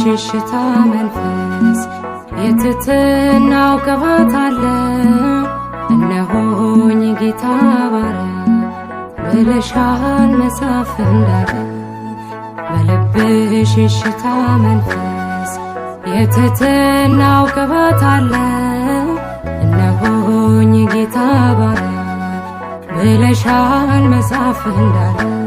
ሽሽታ መንፈስ የትትናው ቅባት አለ። እነሆኝ ጌታ ባሪያ ብለሻል መጽሐፍ እንዳለ። በልብሽ ሽሽታ መንፈስ የትትናው ቅባት አለ። እነሆኝ ጌታ ባሪያ ብለሻል መጽሐፍ እንዳለ።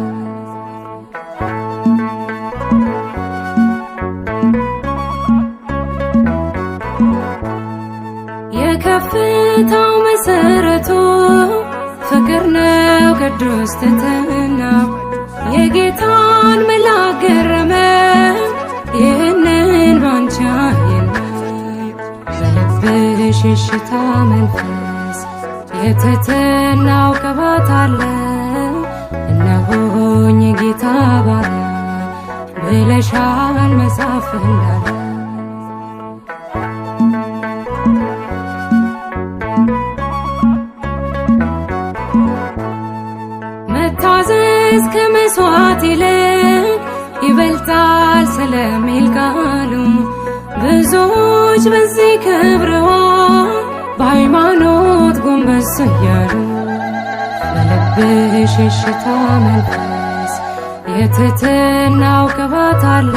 የከፍታው መሰረቱ ፍቅር ነው ቅዱስ ትሕትና። የጌታን መልአክ ገረመ ይህንን ባንቺ አየና። በልብሽ ሽሽታ መንፈስ የትሕትናው ቅባት አለ። እነሆኝ ጌታ ባሪያ ብለሻል መጽሐፍ እንዳለ። መታዘዝ ከመስዋዕት ይልቅ ይበልጣል ስለሚል ቃሉ ብዙዎች በዚህ ከብረዋል በሃይማኖት ጎንበስ እያሉ። በልብሽ ሽሽታ መንፈስ የትሕትናው ቅባት አለ።